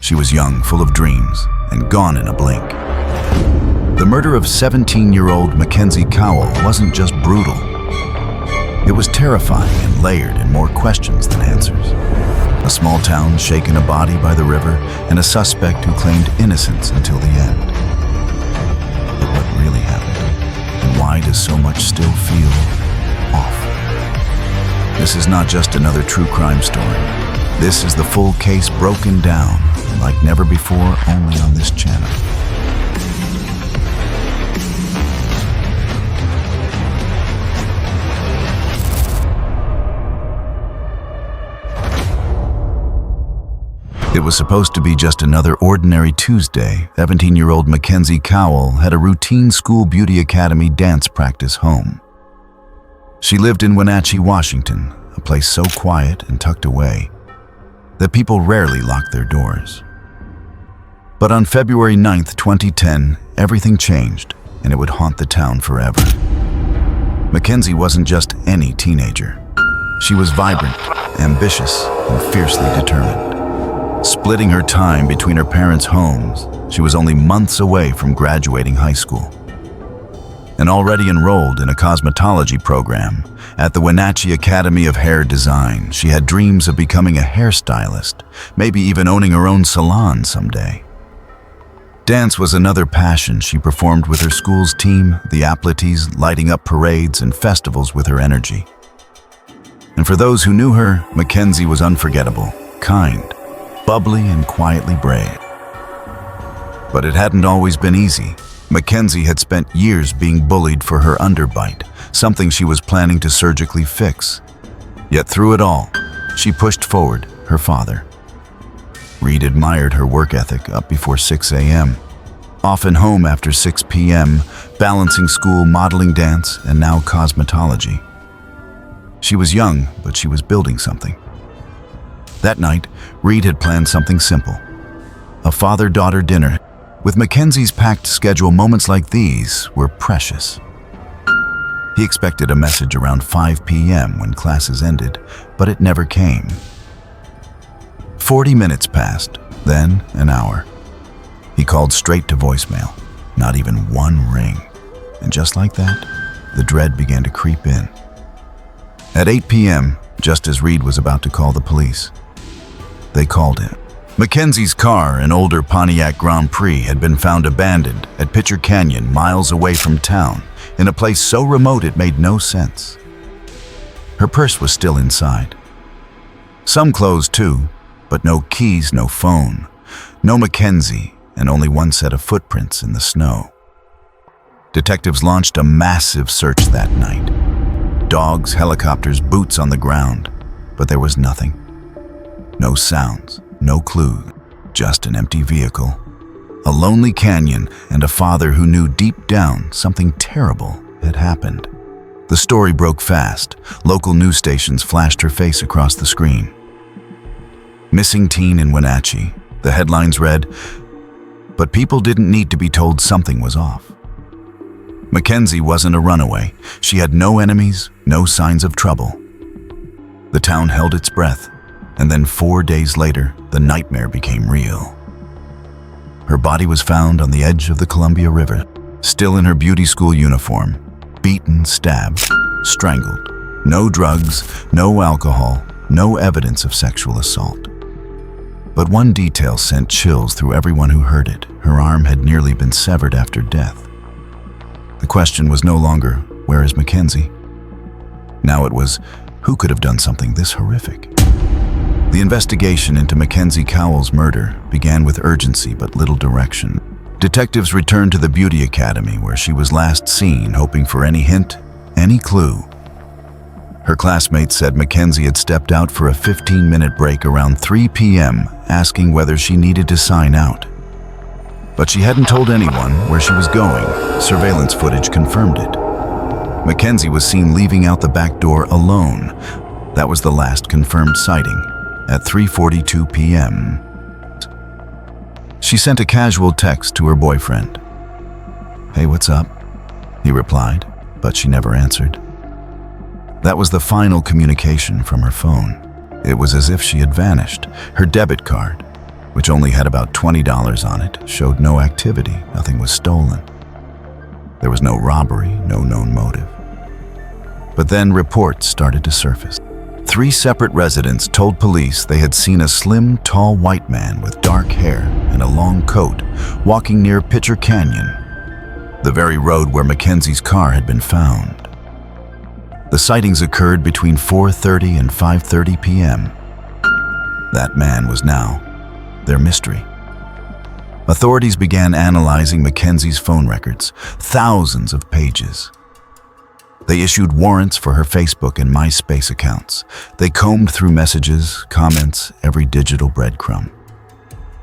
She was young, full of dreams, and gone in a blink. The murder of 17-year-old Mackenzie Cowell wasn't just brutal. It was terrifying and layered in more questions than answers. A small town shaken a body by the river, and a suspect who claimed innocence until the end. But what really happened? And why does so much still feel off? This is not just another true crime story. This is the full case broken down like never before, only on this channel. It was supposed to be just another ordinary Tuesday. 17-year-old Mackenzie Cowell had a routine school beauty academy dance practice home. She lived in Wenatchee, Washington, a place so quiet and tucked away that people rarely locked their doors. But on February 9th, 2010, everything changed, and it would haunt the town forever. Mackenzie wasn't just any teenager. She was vibrant, ambitious, and fiercely determined. Splitting her time between her parents' homes, she was only months away from graduating high school. And already enrolled in a cosmetology program at the Wenatchee Academy of Hair Design, she had dreams of becoming a hairstylist, maybe even owning her own salon someday. Dance was another passion. She performed with her school's team, the Apleties, lighting up parades and festivals with her energy. And for those who knew her, Mackenzie was unforgettable, kind, bubbly, and quietly brave. But it hadn't always been easy. Mackenzie had spent years being bullied for her underbite, something she was planning to surgically fix. Yet through it all, she pushed forward, her father. Reed admired her work ethic, up before 6 a.m., often home after 6 p.m., balancing school, modeling dance, and now cosmetology. She was young, but she was building something. That night, Reed had planned something simple. A father-daughter dinner. With Mackenzie's packed schedule, moments like these were precious. He expected a message around 5 p.m. when classes ended, but it never came. 40 minutes passed, then an hour. He called straight to voicemail, not even one ring. And just like that, the dread began to creep in. At 8 p.m., just as Reed was about to call the police, they called him. Mackenzie's car, an older Pontiac Grand Prix, had been found abandoned at Pitcher Canyon, miles away from town, in a place so remote it made no sense. Her purse was still inside. Some clothes too, but no keys, no phone, no Mackenzie, and only one set of footprints in the snow. Detectives launched a massive search that night. Dogs, helicopters, boots on the ground, but there was nothing. No sounds, no clue, just an empty vehicle, a lonely canyon, and a father who knew deep down something terrible had happened. The story broke fast. Local news stations flashed her face across the screen. Missing teen in Wenatchee. The headlines read, but people didn't need to be told something was off. Mackenzie wasn't a runaway. She had no enemies, no signs of trouble. The town held its breath. And then 4 days later, the nightmare became real. Her body was found on the edge of the Columbia River, still in her beauty school uniform, beaten, stabbed, strangled. No drugs, no alcohol, no evidence of sexual assault. But one detail sent chills through everyone who heard it. Her arm had nearly been severed after death. The question was no longer, where is Mackenzie? Now it was, who could have done something this horrific? The investigation into Mackenzie Cowell's murder began with urgency but little direction. Detectives returned to the beauty academy where she was last seen, hoping for any hint, any clue. Her classmates said Mackenzie had stepped out for a 15-minute break around 3 p.m., asking whether she needed to sign out. But she hadn't told anyone where she was going. Surveillance footage confirmed it. Mackenzie was seen leaving out the back door alone. That was the last confirmed sighting, at 3:42 p.m. She sent a casual text to her boyfriend. "Hey, what's up?" he replied, but she never answered. That was the final communication from her phone. It was as if she had vanished. Her debit card, which only had about $20 on it, showed no activity. Nothing was stolen. There was no robbery, no known motive. But then reports started to surface. 3 separate residents told police they had seen a slim, tall white man with dark hair and a long coat walking near Pitcher Canyon, the very road where Mackenzie's car had been found. The sightings occurred between 4:30 and 5:30 p.m. That man was now their mystery. Authorities began analyzing Mackenzie's phone records, thousands of pages. They issued warrants for her Facebook and MySpace accounts. They combed through messages, comments, every digital breadcrumb.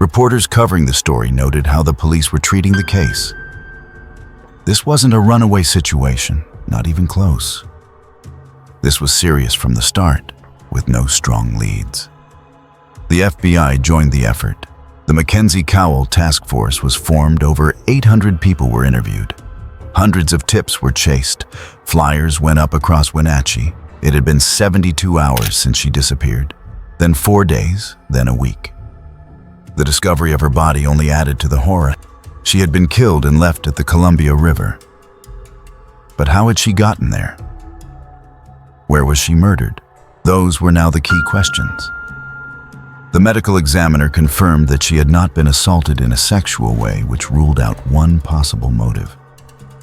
Reporters covering the story noted how the police were treating the case. This wasn't a runaway situation, not even close. This was serious from the start, with no strong leads. The FBI joined the effort. The Mackenzie Cowell task force was formed. Over 800 people were interviewed. Hundreds of tips were chased. Flyers went up across Wenatchee. It had been 72 hours since she disappeared, then 4 days, then a week. The discovery of her body only added to the horror. She had been killed and left at the Columbia River. But how had she gotten there? Where was she murdered? Those were now the key questions. The medical examiner confirmed that she had not been assaulted in a sexual way, which ruled out one possible motive.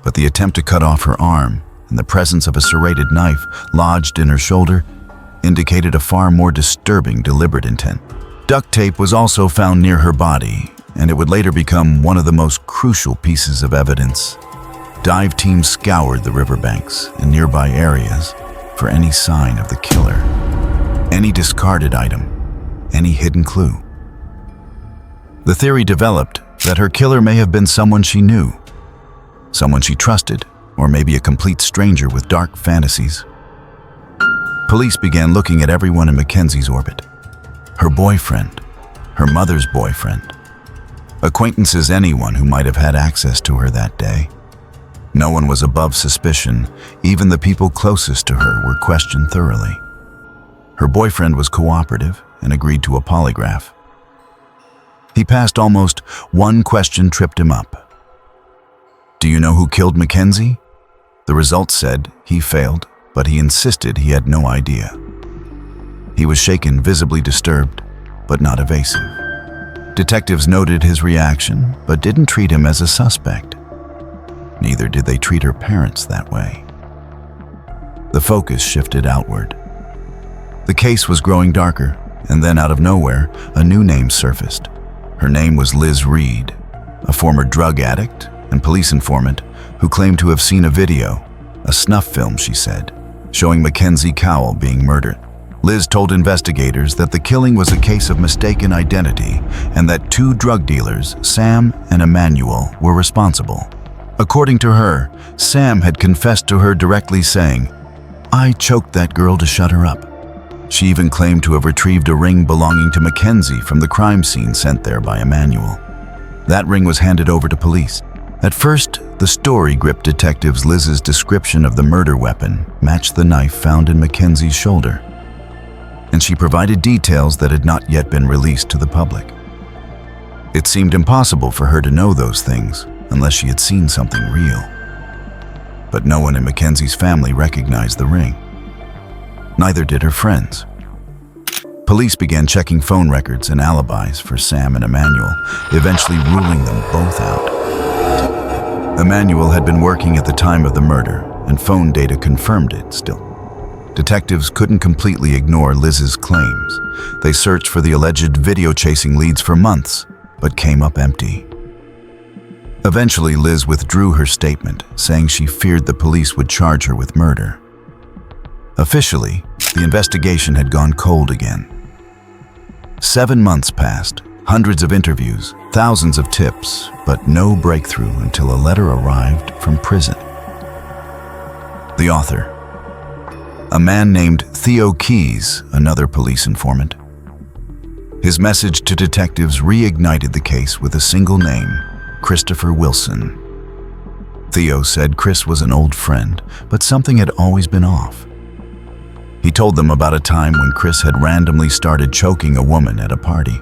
But the attempt to cut off her arm and the presence of a serrated knife lodged in her shoulder indicated a far more disturbing deliberate intent. Duct tape was also found near her body, and it would later become one of the most crucial pieces of evidence. Dive teams scoured the riverbanks and nearby areas for any sign of the killer, any discarded item, any hidden clue. The theory developed that her killer may have been someone she knew, someone she trusted, or maybe a complete stranger with dark fantasies. Police began looking at everyone in Mackenzie's orbit. Her boyfriend, her mother's boyfriend, acquaintances, anyone who might have had access to her that day. No one was above suspicion. Even the people closest to her were questioned thoroughly. Her boyfriend was cooperative and agreed to a polygraph. He passed almost. One question tripped him up. "Do you know who killed Mackenzie?" The results said he failed, but he insisted he had no idea. He was shaken, visibly disturbed, but not evasive. Detectives noted his reaction, but didn't treat him as a suspect. Neither did they treat her parents that way. The focus shifted outward. The case was growing darker, and then out of nowhere, a new name surfaced. Her name was Liz Reed, a former drug addict and police informant who claimed to have seen a video, a snuff film, she said, showing Mackenzie Cowell being murdered. Liz told investigators that the killing was a case of mistaken identity and that 2 drug dealers, Sam and Emmanuel, were responsible. According to her, Sam had confessed to her directly, saying, "I choked that girl to shut her up." She even claimed to have retrieved a ring belonging to Mackenzie from the crime scene sent there by Emmanuel. That ring was handed over to police. At first, the story gripped detectives. Liz's description of the murder weapon matched the knife found in Mackenzie's shoulder, and she provided details that had not yet been released to the public. It seemed impossible for her to know those things unless she had seen something real. But no one in Mackenzie's family recognized the ring. Neither did her friends. Police began checking phone records and alibis for Sam and Emmanuel, eventually ruling them both out. Emmanuel had been working at the time of the murder, and phone data confirmed it still. Detectives couldn't completely ignore Liz's claims. They searched for the alleged video chasing leads for months, but came up empty. Eventually, Liz withdrew her statement, saying she feared the police would charge her with murder. Officially, the investigation had gone cold again. 7 months passed, hundreds of interviews, thousands of tips, but no breakthrough until a letter arrived from prison. The author, a man named Theo Keys, another police informant. His message to detectives reignited the case with a single name: Christopher Wilson. Theo said Chris was an old friend, but something had always been off. He told them about a time when Chris had randomly started choking a woman at a party.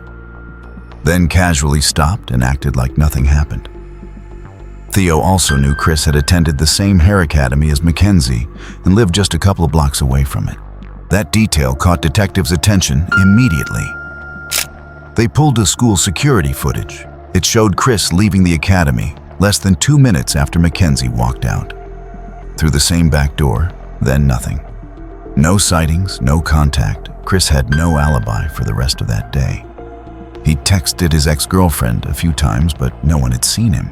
then casually stopped and acted like nothing happened. Theo also knew Chris had attended the same hair academy as Mackenzie and lived just a couple of blocks away from it. That detail caught detectives' attention immediately. They pulled the school security footage. It showed Chris leaving the academy less than 2 minutes after Mackenzie walked out. Through the same back door, then nothing. No sightings, no contact. Chris had no alibi for the rest of that day. He texted his ex-girlfriend a few times, but no one had seen him.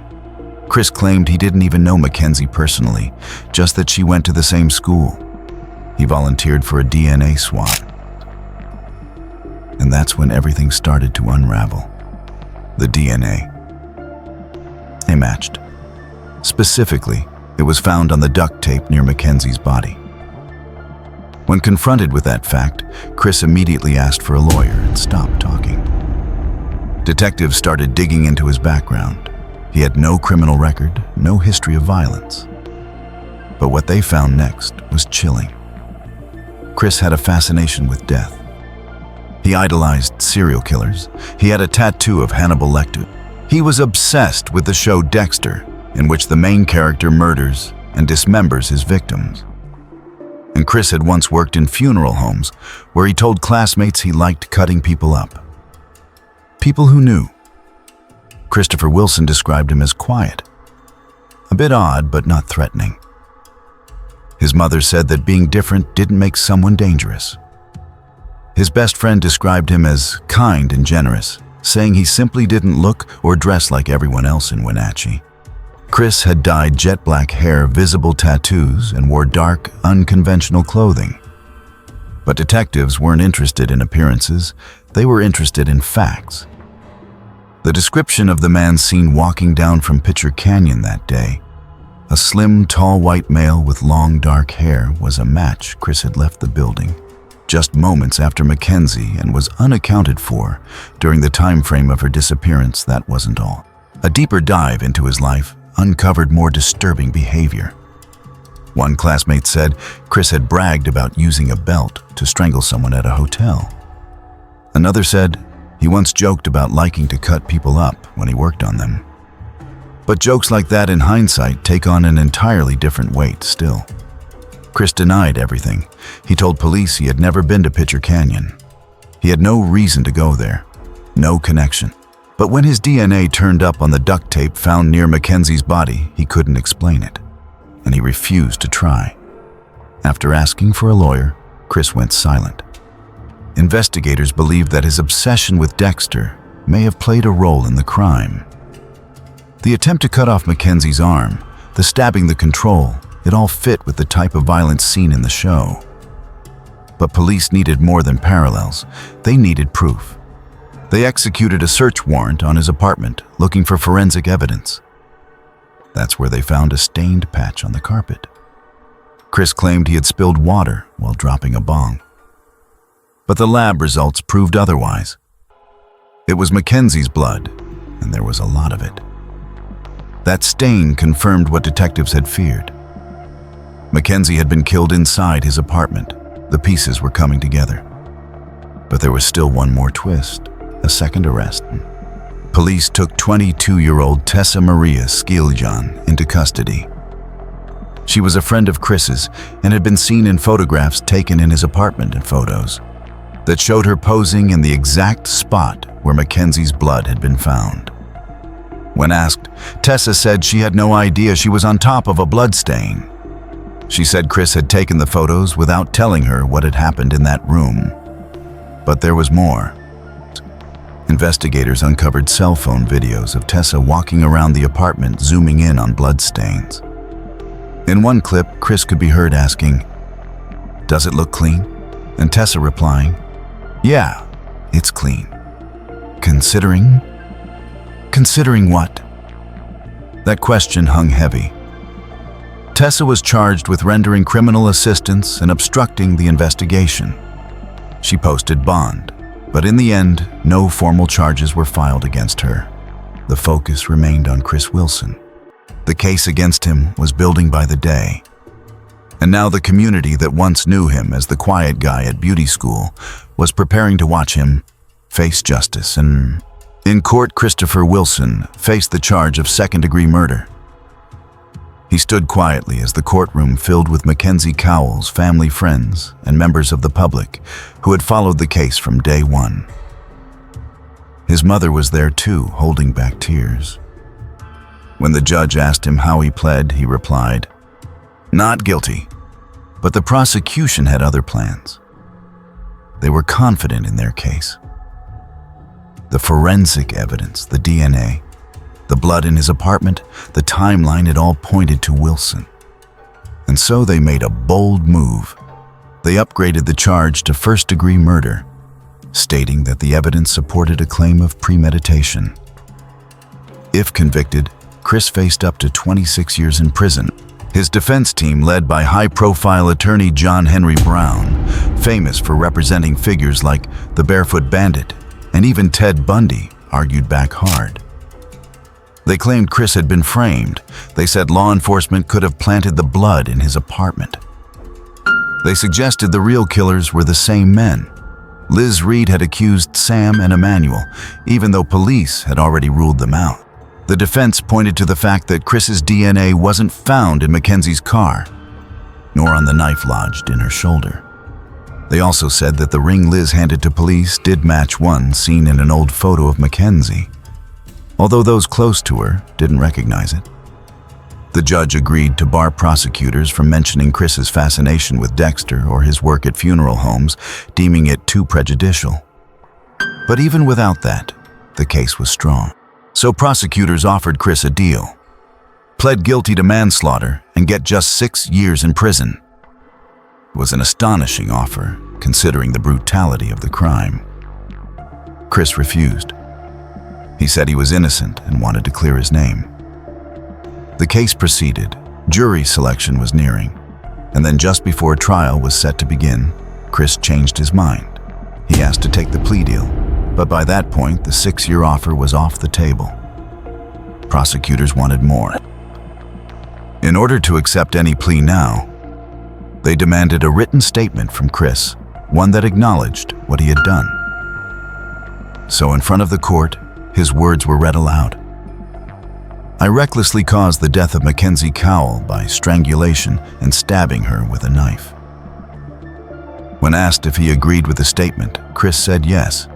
Chris claimed he didn't even know Mackenzie personally, just that she went to the same school. He volunteered for a DNA swab. And that's when everything started to unravel. The DNA. They matched. Specifically, it was found on the duct tape near Mackenzie's body. When confronted with that fact, Chris immediately asked for a lawyer and stopped talking. Detectives started digging into his background. He had no criminal record, no history of violence. But what they found next was chilling. Chris had a fascination with death. He idolized serial killers. He had a tattoo of Hannibal Lecter. He was obsessed with the show Dexter, in which the main character murders and dismembers his victims. And Chris had once worked in funeral homes, where he told classmates he liked cutting people up. People who knew. Christopher Wilson described him as quiet. A bit odd, but not threatening. His mother said that being different didn't make someone dangerous. His best friend described him as kind and generous, saying he simply didn't look or dress like everyone else in Wenatchee. Chris had dyed jet black hair, visible tattoos, and wore dark, unconventional clothing. But detectives weren't interested in appearances, they were interested in facts. The description of the man seen walking down from Pitcher Canyon that day, a slim, tall white male with long, dark hair, was a match. Chris had left the building just moments after Mackenzie and was unaccounted for during the time frame of her disappearance. That wasn't all. A deeper dive into his life uncovered more disturbing behavior. One classmate said Chris had bragged about using a belt to strangle someone at a hotel. Another said he once joked about liking to cut people up when he worked on them. But jokes like that in hindsight take on an entirely different weight still. Chris denied everything. He told police he had never been to Pitcher Canyon. He had no reason to go there, no connection. But when his DNA turned up on the duct tape found near Mackenzie's body, he couldn't explain it, and he refused to try. After asking for a lawyer, Chris went silent. Investigators believed that his obsession with Dexter may have played a role in the crime. The attempt to cut off Mackenzie's arm, the stabbing the control, it all fit with the type of violence seen in the show. But police needed more than parallels. They needed proof. They executed a search warrant on his apartment, looking for forensic evidence. That's where they found a stained patch on the carpet. Chris claimed he had spilled water while dropping a bong. But the lab results proved otherwise. It was Mackenzie's blood, and there was a lot of it. That stain confirmed what detectives had feared. Mackenzie had been killed inside his apartment. The pieces were coming together. But there was still one more twist, a second arrest. Police took 22-year-old Tessa Maria Skiljan into custody. She was a friend of Chris's and had been seen in photographs taken in his apartment and photos that showed her posing in the exact spot where Mackenzie's blood had been found. When asked, Tessa said she had no idea she was on top of a blood stain. She said Chris had taken the photos without telling her what had happened in that room. But there was more. Investigators uncovered cell phone videos of Tessa walking around the apartment, zooming in on bloodstains. In one clip, Chris could be heard asking, "Does it look clean?" And Tessa replying, "Yeah, it's clean." Considering what? That question hung heavy. Tessa was charged with rendering criminal assistance and obstructing the investigation. She posted bond, but in the end, no formal charges were filed against her. The focus remained on Chris Wilson. The case against him was building by the day. And now the community that once knew him as the quiet guy at beauty school was preparing to watch him face justice. And In court, Christopher Wilson faced the charge of second-degree murder. He stood quietly as the courtroom filled with Mackenzie Cowell's family, friends, and members of the public who had followed the case from day one. His mother was there too, holding back tears. When the judge asked him how he pled, he replied, "Not guilty." But the prosecution had other plans. They were confident in their case. The forensic evidence, the DNA, the blood in his apartment, the timeline, it all pointed to Wilson. And so they made a bold move. They upgraded the charge to first-degree murder, stating that the evidence supported a claim of premeditation. If convicted, Chris faced up to 26 years in prison. His defense team, led by high-profile attorney John Henry Brown, famous for representing figures like the Barefoot Bandit and even Ted Bundy, argued back hard. They claimed Chris had been framed. They said law enforcement could have planted the blood in his apartment. They suggested the real killers were the same men. Liz Reed had accused Sam and Emmanuel, even though police had already ruled them out. The defense pointed to the fact that Chris's DNA wasn't found in Mackenzie's car, nor on the knife lodged in her shoulder. They also said that the ring Liz handed to police did match one seen in an old photo of Mackenzie, although those close to her didn't recognize it. The judge agreed to bar prosecutors from mentioning Chris's fascination with Dexter or his work at funeral homes, deeming it too prejudicial. But even without that, the case was strong. So prosecutors offered Chris a deal: pled guilty to manslaughter and get just 6 years in prison. It was an astonishing offer, considering the brutality of the crime. Chris refused. He said he was innocent and wanted to clear his name. The case proceeded. Jury selection was nearing, and then just before trial was set to begin, Chris changed his mind. He asked to take the plea deal, but by that point, the 6-year offer was off the table. Prosecutors wanted more. In order to accept any plea now, they demanded a written statement from Chris, one that acknowledged what he had done. So in front of the court, his words were read aloud. "I recklessly caused the death of Mackenzie Cowell by strangulation and stabbing her with a knife." When asked if he agreed with the statement, Chris said yes.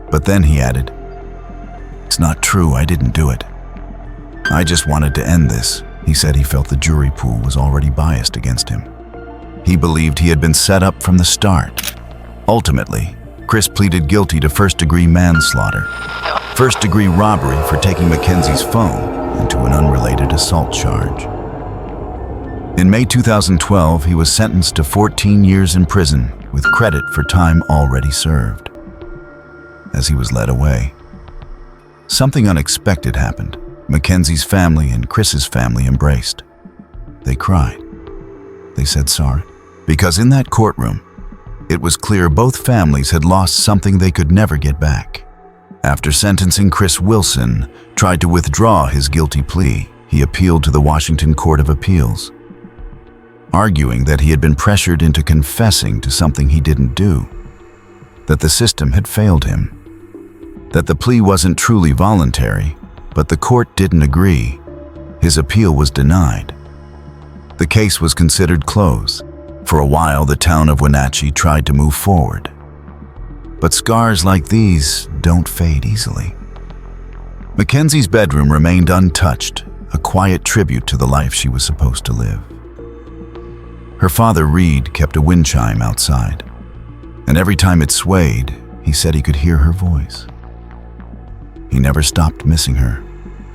But then he added, "It's not true, I didn't do it. I just wanted to end this." He said he felt the jury pool was already biased against him. He believed he had been set up from the start. Ultimately, Chris pleaded guilty to first-degree manslaughter, first-degree robbery for taking Mackenzie's phone, and to an unrelated assault charge. In May 2012, he was sentenced to 14 years in prison with credit for time already served. As he was led away, something unexpected happened. Mackenzie's family and Chris's family embraced. They cried. They said sorry. Because in that courtroom, it was clear both families had lost something they could never get back. After sentencing, Chris Wilson tried to withdraw his guilty plea. He appealed to the Washington Court of Appeals, arguing that he had been pressured into confessing to something he didn't do, that the system had failed him, that the plea wasn't truly voluntary, but the court didn't agree. His appeal was denied. The case was considered closed. For a while, the town of Wenatchee tried to move forward. But scars like these don't fade easily. Mackenzie's bedroom remained untouched, a quiet tribute to the life she was supposed to live. Her father, Reed, kept a wind chime outside, and every time it swayed, he said he could hear her voice. He never stopped missing her,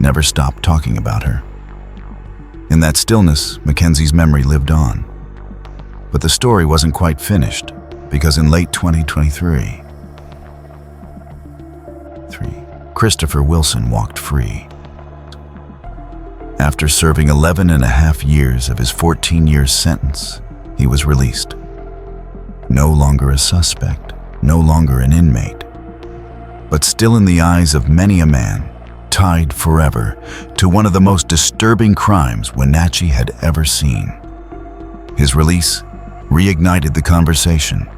never stopped talking about her. In that stillness, Mackenzie's memory lived on. But the story wasn't quite finished, because in late 2023, Christopher Wilson walked free. After serving 11 and a half years of his 14-year sentence, he was released. No longer a suspect, no longer an inmate, but still in the eyes of many a man, tied forever to one of the most disturbing crimes Wenatchee had ever seen. His release reignited the conversation.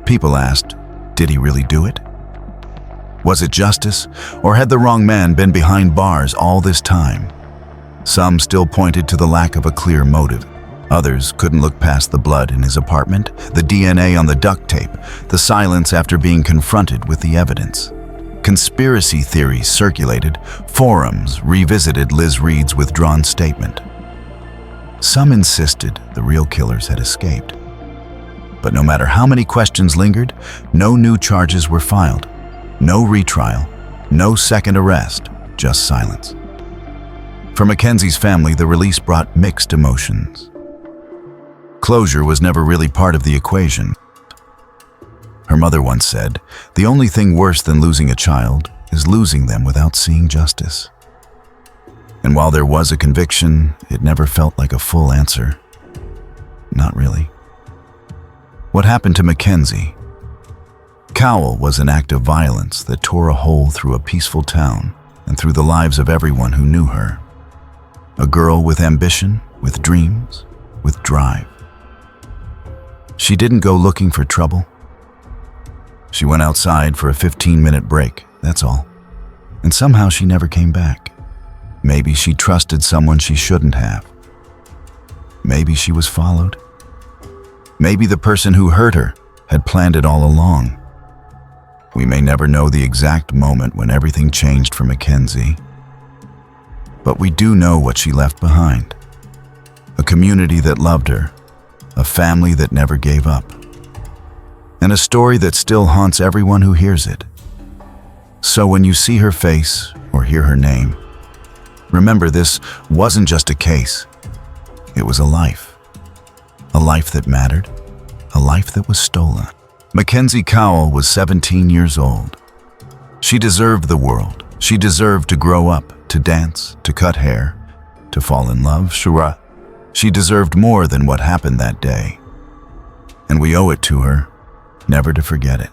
People asked, did he really do it? Was it justice, or had the wrong man been behind bars all this time? Some still pointed to the lack of a clear motive. Others couldn't look past the blood in his apartment, the DNA on the duct tape, the silence after being confronted with the evidence. Conspiracy theories circulated, forums revisited Liz Reed's withdrawn statement. Some insisted the real killers had escaped. But no matter how many questions lingered, no new charges were filed. No retrial, no second arrest, just silence. For Mackenzie's family, the release brought mixed emotions. Closure was never really part of the equation. Her mother once said, "The only thing worse than losing a child is losing them without seeing justice." And while there was a conviction, it never felt like a full answer. Not really. What happened to Mackenzie Cowell was an act of violence that tore a hole through a peaceful town and through the lives of everyone who knew her. A girl with ambition, with dreams, with drive. She didn't go looking for trouble. She went outside for a 15-minute break, that's all. And somehow she never came back. Maybe she trusted someone she shouldn't have. Maybe she was followed. Maybe the person who hurt her had planned it all along. We may never know the exact moment when everything changed for Mackenzie, but we do know what she left behind. A community that loved her, a family that never gave up, and a story that still haunts everyone who hears it. So when you see her face or hear her name, remember this wasn't just a case. It was a life. A life that mattered, a life that was stolen. Mackenzie Cowell was 17 years old. She deserved the world. She deserved to grow up, to dance, to cut hair, to fall in love, Shura. She deserved more than what happened that day. And we owe it to her never to forget it.